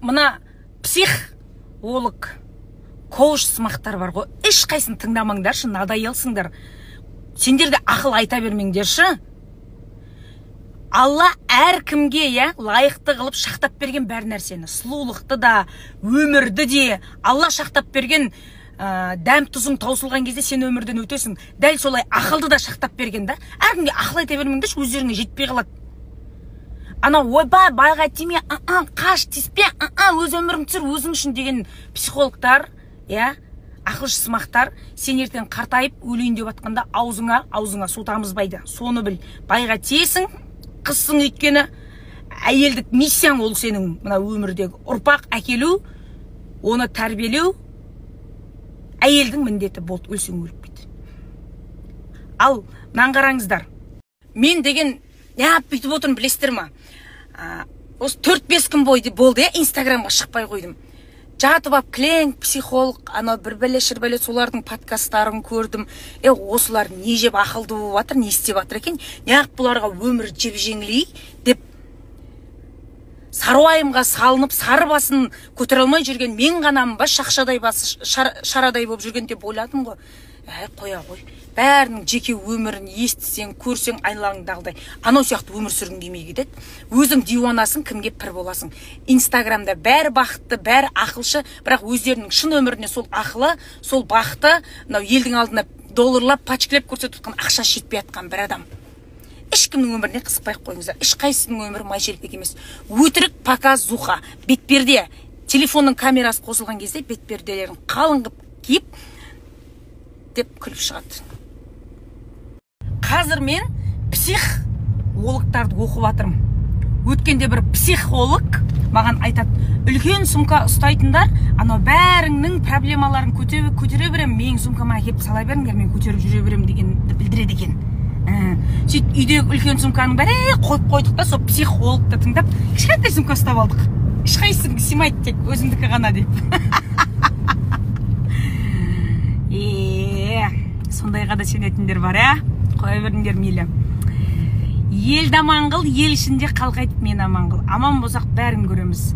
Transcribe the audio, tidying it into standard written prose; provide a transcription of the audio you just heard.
мына психолог, коуч сымақтар бар ғой, ешқайсын тыңдамаңдаршы, надоелсіңдер. Сендерде ақыл айта бермеңдерші. Алла әркімге лайықты қылып шақтап берген бәр нәрсені, сұлулықты да, өмірді де. Алла шақтап берген дәм тұзың таусылған кезде сен өмірден өтесің. Дәл солай ақылды да шақтап берген да. Әркімге ақыл айта бермеңдерші, өздеріңе жетпей қалады. Ана ойбай байға тиме, қаш тиспе, өз өмірің түсір, өзің үшін деген психологтар, ақылшы сымақтар, сен ертең қартайып өлейін деп атқанда аузыңа су тамызбайды. Соны біл, байға тиесің, қызсың, өйткені әйелдік миссияң ол сенің мына өмірдегі ұрпақ әкелу, оны тәрбиелеу әйелдің міндеті болды, өлсең өліп кет. Ал мынаны қараңыздар. Мен деген бүйтіп отырмын, білесіздер ма? Осы 4-5 күн болды, Инстаграмға шықпай қойдым. Жатып ап кілең психолог, анау бір бәле солардың подкасттарын көрдім. Осылар не жеп ақылды болып жатыр, не істеп жатыр екен? Неғып бұларға өмір жеп жеңілей деп саруайымға салынып, сары басын көтере алмай жүрген мен ғанамын ба, шақшадай басы шарадай болып жүрген деп ойладым ғой. Қоя қой. Бәрінің жеке өмірін естісең, көрсең айналаңдағыдай. Анау сияқты өмір сүргің келмей кетеді. Өзің диванасың, кімге пір боласың. Инстаграмда бәрі бақытты, бәрі ақылшы, бірақ өздерінің шын өміріне сол ақылы, сол бақыты, елдің алдына долларлап, пачкілеп көрсетіп отқан ақша жетпей жатқан бір адам. Ешкімнің өміріне қызықпай қойыңыздар. Ешқайсының өмірі майшелпек емес. Өтірік показуха. Бетперде, телефонның камерасы қосылған кезде бетперделерін қалың қылып киіп деп күліп шығады. Қазір мен психологтарды оқып жатырмын. Өткенде бір психолог маған айтады, үлкен сумка ұстайтындар, анау бәріңнің проблемаларын көтере берем, менің сумкама әкеп сала беріңдер, мен көтеріп жүре берем дегенді білдіреді екен. Сөйтіп үйдегі үлкен сумканың бәрі қойып қойдық та, сол психологты тыңдап, кішкентай сумка ұстап алдық. Ешқайсың симайды, тек өзімдікі ғана деп. Сондайға да сенетіндер бар, қоя беріңдер мейлі. Ел даман қыл, ел ішінде қалқайтып мен аман қыл. Аман болсақ бәрін көреміз.